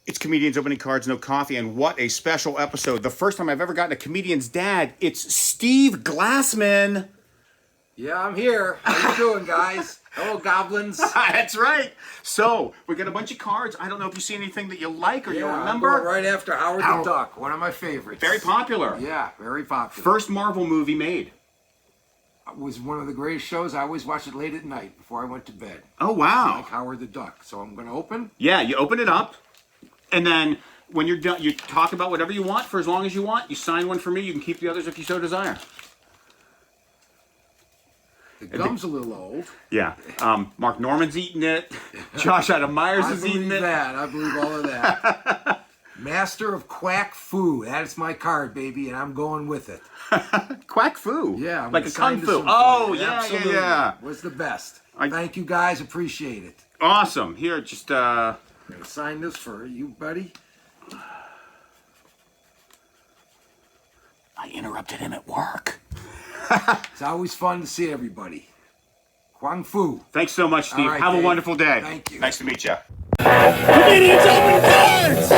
It's Comedians Opening Cards, No Coffee, and what a special episode. The first time I've ever gotten a comedian's dad. It's Steve Glassman. Yeah, I'm here. How you doing, guys? Hello, goblins. That's right. So, we got a bunch of cards. I don't know if you see anything that you like or you remember. I'm going right after Howard the Duck, one of my favorites. Very popular. Yeah, very popular. First Marvel movie made. It was one of the greatest shows. I always watched it late at night before I went to bed. Oh, wow. Like Howard the Duck. So I'm going to open. Yeah, you open it up. And then when you're done, you talk about whatever you want for as long as you want. You sign one for me. You can keep the others if you so desire. The gum's a little old. Yeah. Mark Norman's eating it. Josh Adam Myers is eating it. I believe all of that. Master of Quack Fu. That's my card, baby, and I'm going with it. Quack Fu? Yeah. I'm like a Kung Fu. Oh, yeah. Was the best. Thank you, guys. Appreciate it. Awesome. Here, just... I'm going to sign this for you, buddy. I interrupted him at work. It's always fun to see everybody. Kwang Fu. Thanks so much, Steve. Right, Have Dave. a wonderful day. Thank you. Nice to meet you. Comedians Open Cards!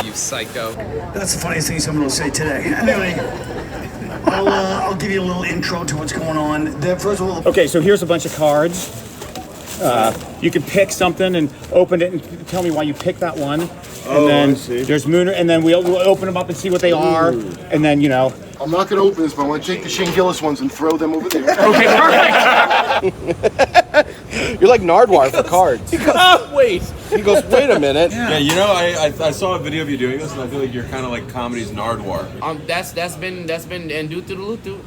You psycho. That's the funniest thing someone will say today. Anyway, I'll give you a little intro to what's going on. First of all, Okay, so here's a bunch of cards. You can pick something and open it and tell me why you picked that one. And then there's Mooner, and then we'll open them up and see what they are. And then, you know. I'm not going to open this, but I want to take the Shane Gillis ones and throw them over there. Okay, perfect. You're like Nardwar for cards. He goes, wait a minute. Yeah, you know, I saw a video of you doing this, and I feel like you're kind of like comedy's Nardwar. That's been and do to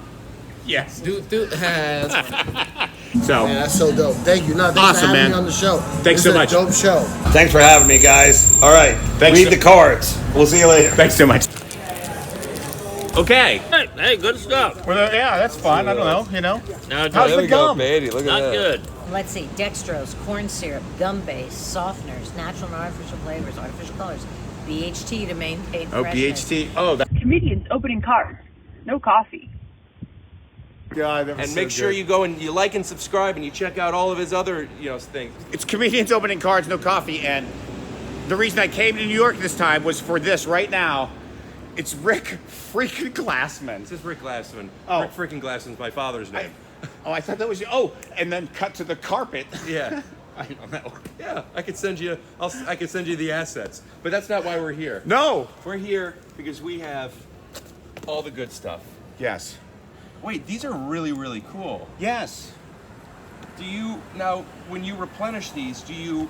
Yes. do. That's funny. So, Man, that's so dope. Thank you. Thanks Awesome, for having man. me on the show. Thanks so much. Dope show. Thanks for having me, guys. All right, Thanks read so- the cards. We'll see you later. thanks so much. Okay. Hey, good stuff. Well, yeah, that's fun. I don't know, you know. Now, How's the gum? Beatty, look at not that. good. Let's see, dextrose, corn syrup, gum base, softeners, natural and artificial flavors, artificial colors, BHT to maintain Oh, freshness. BHT. Oh, that. Comedians Opening Cards, no coffee. God, that was And so make sure good. you go and you like and subscribe and you check out all of his other, things. It's Comedians Opening Cards, No Coffee, and the reason I came to New York this time was for this right now. It's Rick freaking Glassman. This is Rick Glassman. Oh. Rick freaking Glassman's my father's name. I thought that was... Oh, and then cut to the carpet. Yeah. I don't know. Yeah, I could send you the assets. But that's not why we're here. No. We're here because we have all the good stuff. Yes. Wait, these are really, really cool. Yes. Now, when you replenish these, do you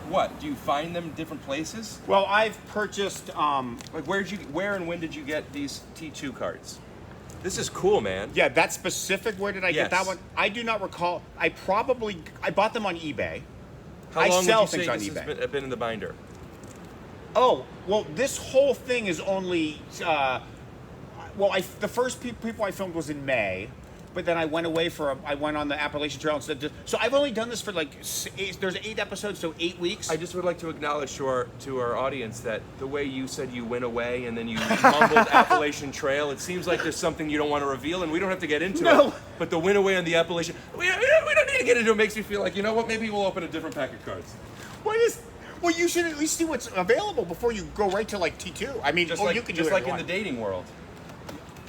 find them in different places? Well, I've purchased... Like, where and when did you get these T2 cards? This is cool, man. Yeah, that specific, where did I get that Yes. one? I do not recall. I bought them on eBay. How I long sell would you things say on this eBay. has been in the binder? Oh, well, this whole thing is only... the first people I filmed was in May, but then I went away I went on the Appalachian Trail instead. So I've only done this for there's 8 episodes, so 8 weeks. I just would like to acknowledge to our audience that the way you said you went away and then you mumbled Appalachian Trail, it seems like there's something you don't want to reveal, and we don't have to get into it. But the went away on the Appalachian, we don't need to get into it. It makes me feel like, you know what, maybe we'll open a different pack of cards. Well, you should at least see what's available before you go right to T2. I mean, Just you can do just it like if you in the want. dating world.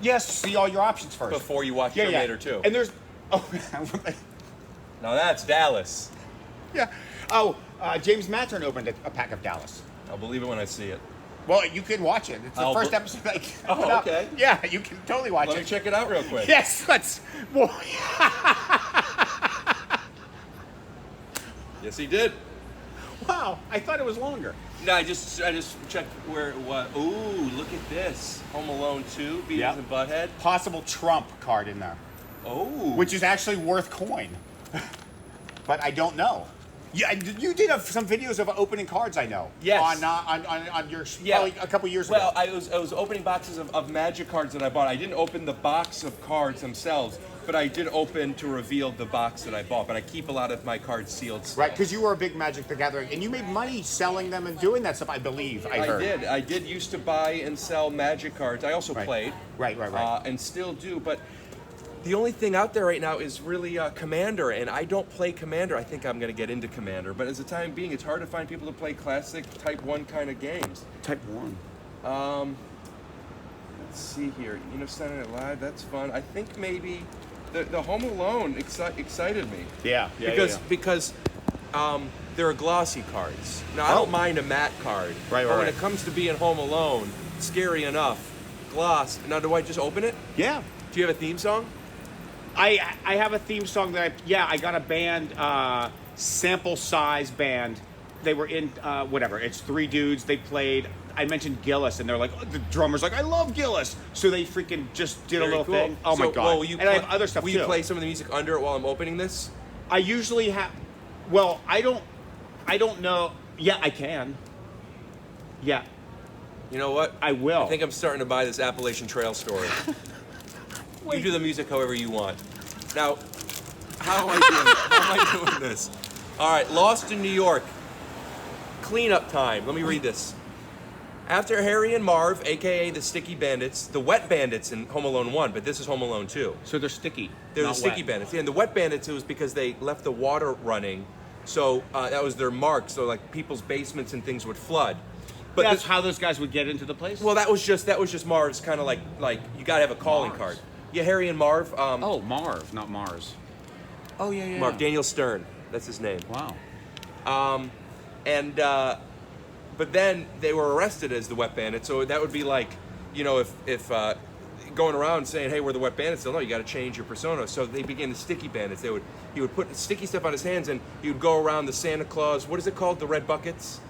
Yes, see all your options first. Before you watch Terminator 2. And there's... Oh, Now that's Dallas. yeah. Oh, James Matern opened a pack of Dallas. I'll believe it when I see it. Well, you can watch it. It's the first episode. Oh, okay. Yeah, you can totally watch Let it. me check it out real quick. Yes, let's... Well, Yes, he did. wow, I thought it was longer. No, I just checked where it was. Ooh, look at this. Home Alone 2, Beavis and Butthead. Possible Trump card in there. Oh. Which is actually worth coin. But I don't know. Yeah, you did some videos of opening cards, I know. Yes. On your probably a couple years Well, ago. I was opening boxes of magic cards that I bought. I didn't open the box of cards themselves, but I did open to reveal the box that I bought. But I keep a lot of my cards sealed still. Right, because you were a big Magic the Gathering, and you made money selling them and doing that stuff, I believe. I heard. I did used to buy and sell magic cards. I also played. Right. And still do, but The only thing out there right now is really Commander, and I don't play Commander. I think I'm going to get into Commander, but as the time being, it's hard to find people to play classic Type 1 kind of games. Type 1. Let's see here. Saturday Night Live, that's fun. I think maybe the Home Alone excited me. Yeah. Because there are glossy cards. Now, I don't mind a matte card. Right. But when it comes to being Home Alone, scary enough. Gloss. Now, do I just open it? Yeah. Do you have a theme song? I have a theme song that I got a band, sample size band. They were in whatever. It's 3 dudes. They played. I mentioned Gillis, and they're like, the drummer's like, I love Gillis. So they freaking just did a little thing. Oh my god! Well, I have other stuff will too. Will you play some of the music under it while I'm opening this? I usually have. Well, I don't know. Yeah, I can. Yeah. You know what? I will. I think I'm starting to buy this Appalachian Trail story. You do the music however you want. Now, how am I doing this? All right, Lost in New York. Cleanup time. Let me read this. After Harry and Marv, a.k.a. the Sticky Bandits, the Wet Bandits in Home Alone 1, but this is Home Alone 2. So they're sticky. They're the not Sticky wet. Bandits. Yeah, and the Wet Bandits, it was because they left the water running, so that was their mark, so like people's basements and things would flood. But That's how those guys would get into the place? Well, that was just Marv's kind of like you got to have a calling card. Yeah, Harry and Marv. Marv, not Mars. Oh, yeah. Marv, Daniel Stern. That's his name. Wow. But then they were arrested as the Wet Bandits, so that would be like, if going around saying, hey, we're the Wet Bandits, they'll know you got to change your persona. So they became the Sticky Bandits. He would put sticky stuff on his hands, and he would go around the Santa Claus, what is it called, the red buckets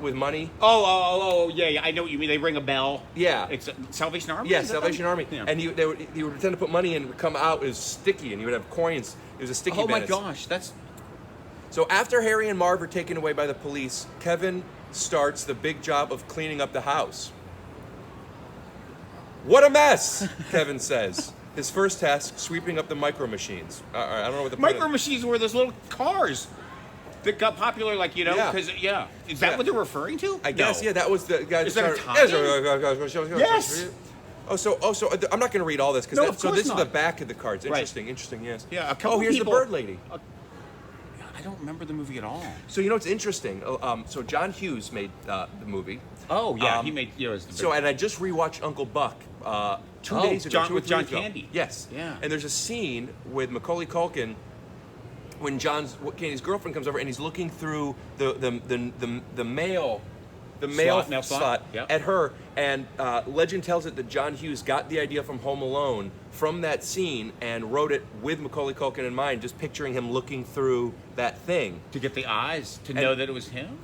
with money? Yeah, I know what you mean. They ring a bell. Yeah. It's Salvation Army? Yeah, Salvation Army. Yeah. And he would pretend to put money in, and it would come out as sticky, and he would have coins. It was a Sticky Bandits. Oh my gosh, that's... So after Harry and Marv are taken away by the police, Kevin starts the big job of cleaning up the house. What a mess, Kevin says. His first task, sweeping up the micro machines. I don't know what the Micro machines were those little cars that got popular, because, Is that what they're referring to? I guess, yeah, that was the guy. Is that a tie-in? Yes. So I'm not going to read all this, No, of course this not. is the back of the cards. Right. Interesting, yes. Yeah, a couple here's people- the bird lady. I don't remember the movie at all. So it's interesting. So John Hughes made the movie. Oh, yeah, he made... And I just rewatched Uncle Buck 2 days ago. With 2 or 3 John days ago. Candy. Yes. Yeah. And there's a scene with Macaulay Culkin when Candy's girlfriend comes over and he's looking through the mail slot yep. at her, and legend tells it that John Hughes got the idea from Home Alone from that scene and wrote it with Macaulay Culkin in mind, just picturing him looking through that thing. To get the eyes, know that it was him?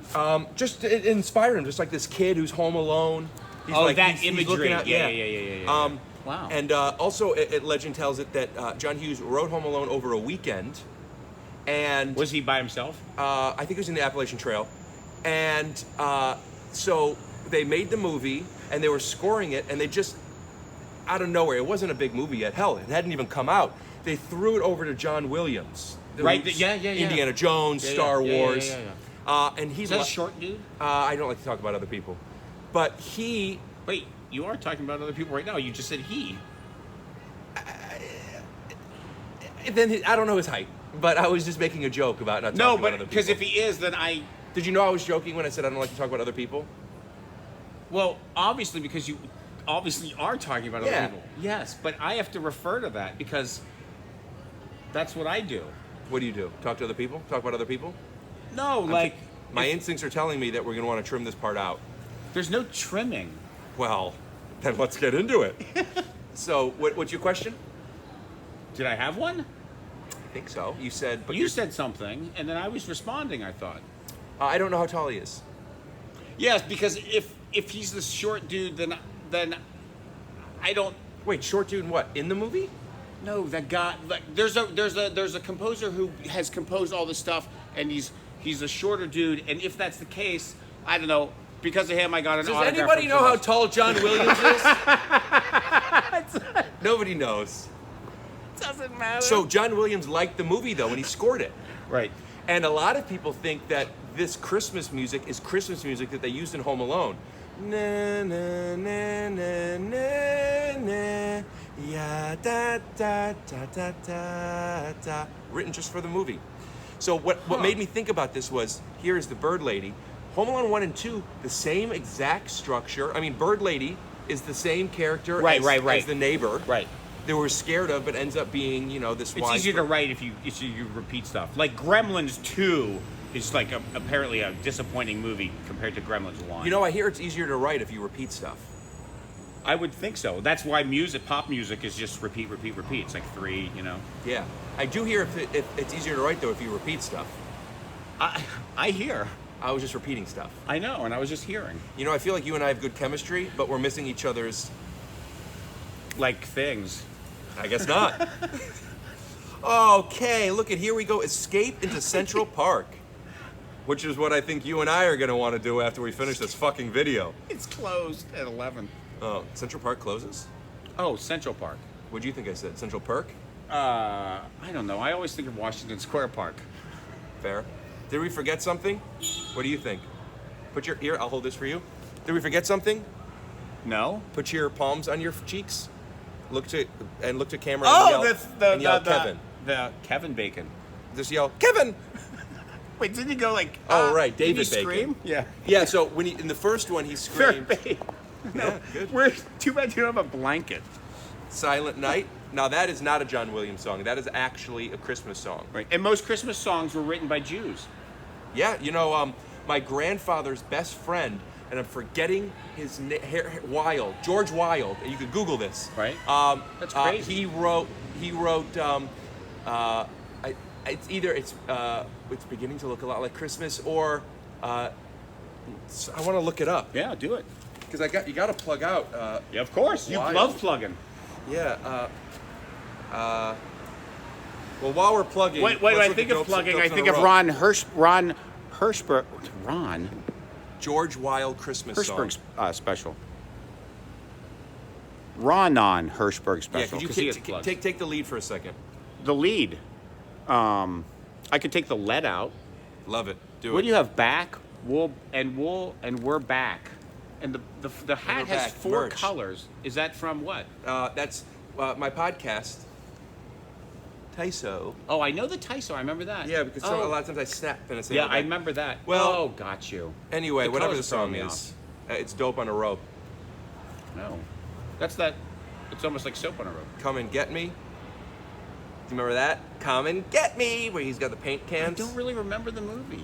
Just to inspire him, just like this kid who's home alone. He's that imagery. He's looking at, Yeah. Wow. And also, legend tells it that John Hughes wrote Home Alone over a weekend. And was he by himself? I think he was in the Appalachian Trail. And so they made the movie, and they were scoring it, and they just, out of nowhere, it wasn't a big movie yet. Hell, it hadn't even come out. They threw it over to John Williams. Right, yeah. Indiana Jones, Star Wars. Yeah. And he's Is that a short dude? I don't like to talk about other people. But he... Wait, you are talking about other people right now. You just said he. I don't know his height, but I was just making a joke about not talking about other people. Because if he is, then I... Did you know I was joking when I said I don't like to talk about other people? Well, obviously, because you obviously are talking about other people. Yes, but I have to refer to that because that's what I do. What do you do? Talk to other people? Talk about other people? No, my instincts are telling me that we're going to want to trim this part out. There's no trimming. Well, then let's get into it. So, what's your question? Did I have one? I think so. You said... But you said something, and then I was responding, I thought. I don't know how tall he is. Yes, because if he's the short dude, then I don't... Wait, short dude in what? In the movie? No, that guy... There's a composer who has composed all this stuff, and he's a shorter dude, and if that's the case, I don't know... Because of him, I got an autograph. Does anybody know how tall John Williams is? Nobody knows. Doesn't matter. So John Williams liked the movie, though, and he scored it. Right. And a lot of people think that this Christmas music is Christmas music that they used in Home Alone. Na, na, na, na, na, na. Yeah, da da da da da da. Written just for the movie. So what made me think about this was, here is the Bird Lady. Home Alone 1 and 2, the same exact structure. I mean, Bird Lady is the same character as the neighbor. Right. They were scared of, but ends up being, this It's wise. easier to write if you repeat stuff. Like Gremlins 2 is like apparently a disappointing movie compared to Gremlins 1. I hear it's easier to write if you repeat stuff. I would think so. That's why pop music is just repeat. It's like 3, Yeah. I do hear if it's easier to write, though, if you repeat stuff. I hear. I was just repeating stuff. I know, and I was just hearing. I feel like you and I have good chemistry, but we're missing each other's... Like things. I guess not. Okay, look at here we go. Escape into Central Park. Which is what I think you and I are going to want to do after we finish this fucking video. It's closed at 11. Oh, Central Park closes? Oh, Central Park. What do you think I said? Central Perk? I don't know. I always think of Washington Square Park. Fair. Did we forget something? What do you think? Put your ear, I'll hold this for you. Did we forget something? No. Put your palms on your cheeks. Look to camera and yell Kevin. The Kevin Bacon. Just yell, Kevin! Wait, didn't he go like... Oh, right, David did he Bacon. Scream? Yeah. Yeah, so in the first one, he screamed. No, yeah, good. Too bad you don't have a blanket. Silent Night. Now, that is not a John Williams song. That is actually a Christmas song. Right, and most Christmas songs were written by Jews. Yeah, my grandfather's best friend, and I'm forgetting his name, George Wilde. You could Google this. Right. That's crazy. He wrote. It's beginning to look a lot like Christmas, or I want to look it up. Yeah, do it. Because you got to plug out. Yeah, of course. You Wilde. love plugging. Yeah. Well, while we're plugging, wait. I think of plugging. I think of Ron Hirschberg. George Wilde Christmas song. Hirschberg's special. Ron Hirschberg special. Yeah, could you take the lead for a second? The lead. I could take the lead out. Love it. What do you have? Back, wool, and we're back. And the hat has 4 merch. colors. Is that from what? That's my podcast. Tyso. Oh, I know the Tyso. I remember that. Yeah, because a lot of times I snap and I say. Yeah, I remember that. Well, got you. Anyway, whatever the song is, it's dope on a rope. No, that's that. It's almost like soap on a rope. Come and get me. Do you remember that? Come and get me, where he's got the paint cans. I don't really remember the movie.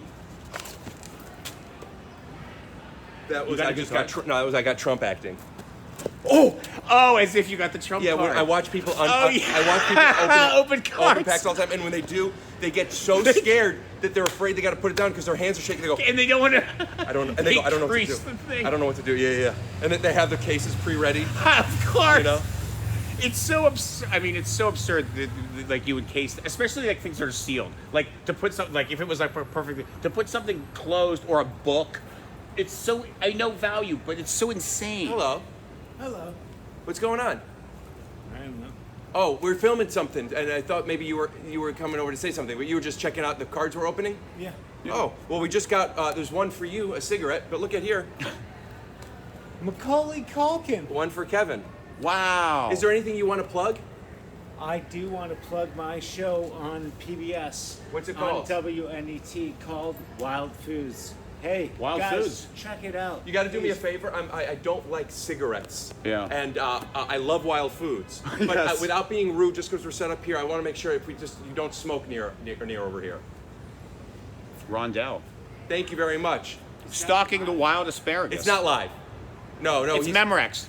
That was I got Trump acting. Oh, as if you got the Trump card. I watch people. I watch people open cards. Open packs all the time, and when they do, they get so scared that they're afraid they got to put it down because their hands are shaking. They go, and they don't want to. I don't. And they go, I don't know what to do. I don't know what to do. Yeah. And then they have their cases pre-ready. Of course. It's so absurd. I mean, it's so absurd that like you encase, especially like things that are sealed. Like to put something, like if it was like perfect, to put something closed or a book. It's so, I know value, but it's so insane. Hello. What's going on? I don't know. Oh, we're filming something, and I thought maybe you were coming over to say something, but you were just checking out the cards we're opening? Yeah. Oh, well, we just got, there's one for you, a cigarette, but look at here. Macaulay Culkin. One for Kevin. Wow. Is there anything you want to plug? I do want to plug my show on PBS. What's it called? On WNET, called Wild Foods. Hey, Wild guys, Foods. check it out. You got to do me a favor. I don't like cigarettes. Yeah. And I love Wild Foods. But Yes. Without being rude, just because we're set up here, I want to make sure you don't smoke near over here. Rondell. Thank you very much. Stalking the wild asparagus. It's not live. No. It's Memorex.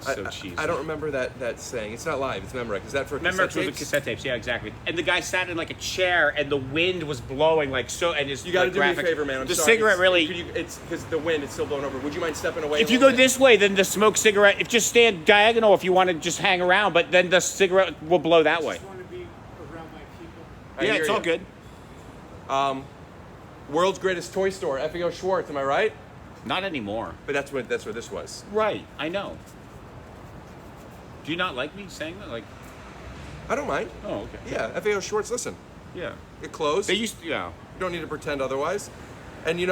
So cheesy. I don't remember that saying. It's not live. It's Memorex. Is that for Memorex was the cassette tapes. Yeah, exactly. And the guy sat in like a chair, and the wind was blowing like so. And his You got to do me a graphics. favor, man. I'm the sorry. cigarette really. It's because the wind. It's still blowing over. Would you mind stepping away? If you go this way, then the smoke cigarette. If just stand diagonal, if you want to just hang around, but then the cigarette will blow that way. I just want to be around my people. I Yeah, hear it's all you. good. World's greatest toy store, FAO Schwartz. Am I right? Not anymore. But that's where this was. Right, I know. Do you not like me saying that? Like, I don't mind. oh, okay. Yeah, FAO Schwartz. Listen, Yeah. it closed. They used to, yeah. You don't need to pretend otherwise. And They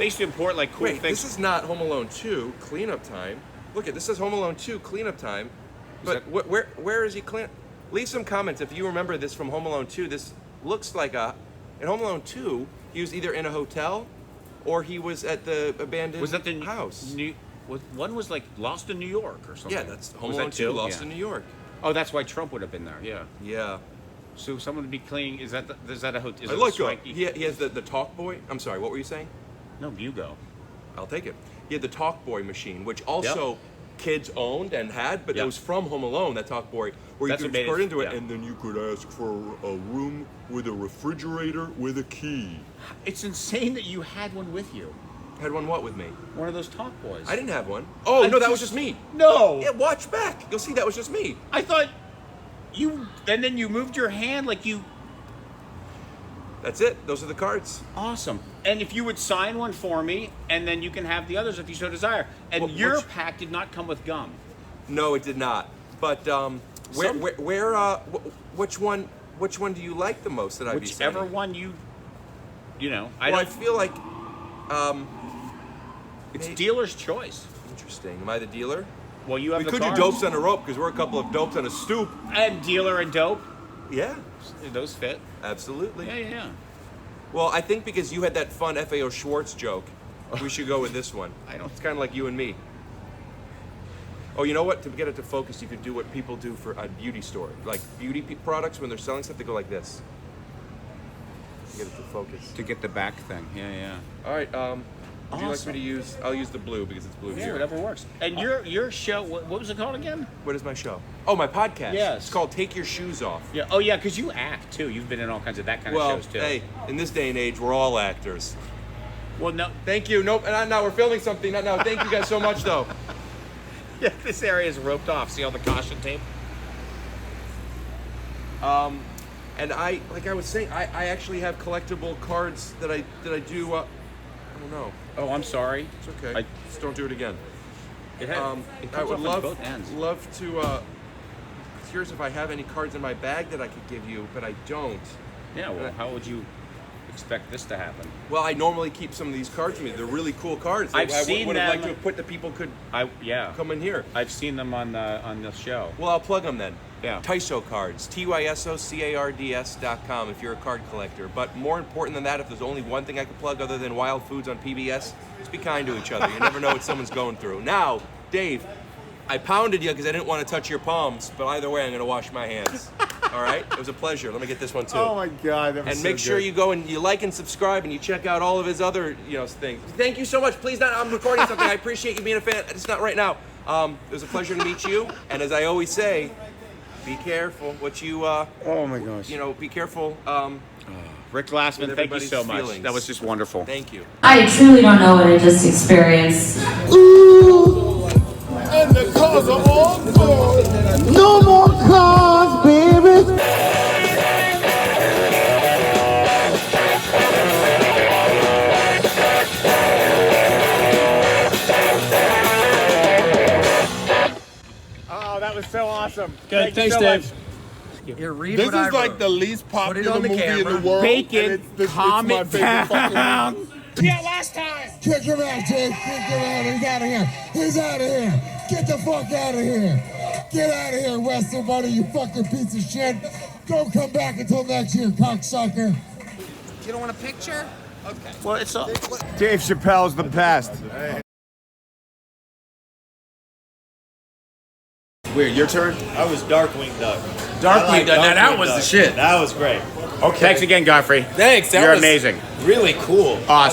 used to import like cool wait, things. this is not Home Alone 2 cleanup time. Look at this says Home Alone 2 cleanup time, but where is he clean? Leave some comments if you remember this from Home Alone 2. This looks like in Home Alone 2, he was either in a hotel or he was at the abandoned house. One was like Lost in New York or something. Yeah, that's Home Alone 2, Lost in New York. Oh, that's why Trump would have been there. Yeah. Yeah. So someone would be cleaning. Is that a hotel? I like it. He has the talk boy. I'm sorry. What were you saying? No, you go. I'll take it. He had the talk boy machine, which also kids owned and had, but it was from Home Alone. That talk boy, where you could put into it, and then you could ask for a room with a refrigerator with a key. It's insane that you had one with you. Had one what with me? One of those talk boys. I didn't have one. Oh, no, that was just me. No. Yeah, watch back. You'll see that was just me. I thought you, and then you moved your hand like you. That's it. Those are the cards. Awesome. And if you would sign one for me, and then you can have the others if you so desire. And your pack did not come with gum. No, it did not. But which one do you like the most that I'd be signing? Whichever one you know. I feel like it's dealer's choice. Interesting. Am I the dealer? Well, you have we the could cards. do dopes on a rope because we're a couple of dopes on a stoop. And dealer and dope. Yeah. Those fit. Absolutely. Yeah. Well, I think because you had that fun FAO Schwartz joke, we should go with this one. It's kind of like you and me. Oh, you know what? To get it to focus, you could do what people do for a beauty store. Like beauty products, when they're selling stuff, they go like this. Get it to focus. To get the back thing. Yeah. All right. Would you like me to use? I'll use the blue because it's blue here. Whatever works. And your show, what was it called again? What is my show? Oh, my podcast. Yes. It's called Take Your Shoes Off. Yeah. Oh, yeah, because you act, too. You've been in all kinds of that kind of shows, too. Well, hey, in this day and age, we're all actors. Well, no. Thank you. Nope, not now. We're filming something. Not now. Thank you guys so much, though. Yeah, this area is roped off. See all the caution tape? And like I was saying, I actually have collectible cards that I do. I don't know. Oh, I'm sorry. It's okay. Just don't do it again. It I would both ends. love to. Curious if I have any cards in my bag that I could give you, but I don't. Yeah. Well, how would you expect this to happen? Well, I normally keep some of these cards with me. They're really cool cards. I've seen would them. have liked to have put the people could. Come in here. I've seen them on the show. Well, I'll plug them then. Yeah. Tyso Cards, TYSOCARDS.com if you're a card collector. But more important than that, if there's only one thing I could plug other than Wild Foods on PBS, just be kind to each other. You never know what someone's going through. Now, Dave, I pounded you because I didn't want to touch your palms, but either way, I'm going to wash my hands. All right? It was a pleasure. Let me get this one too. Oh my God, that was and make sure you go and you like and subscribe and you check out all of his other things. Thank you so much. Please, I'm recording something. I appreciate you being a fan. It's not right now. It was a pleasure to meet you. And as I always say, be careful what you. Oh my gosh. Be careful. Rick Glassman, thank you so much. Feelings. That was just wonderful. Thank you. I truly don't know what I just experienced. Ooh, and the cars are all gone. No more cars, baby. Oh, that was so awesome. Good. Thanks, Dave. Here, read This what I is like wrote. the least popular on the movie in camera. the world. Bacon, and it's calm my it favorite fucking down. movie. Yeah, last time. Kick him out, Jake. Kick him out. He's out of here. He's out of here. Get the fuck out of here. Get out of here, Western Buddy, you fucking piece of shit. Don't come back until next year, cocksucker. You don't want a picture? Okay. Well, it's all. Dave Chappelle's the best. Weird, your turn? I was Darkwing Duck. Darkwing Duck. Now that was the shit. That was great. Okay. Thanks again, Godfrey. Thanks. You're amazing. Really cool. Awesome.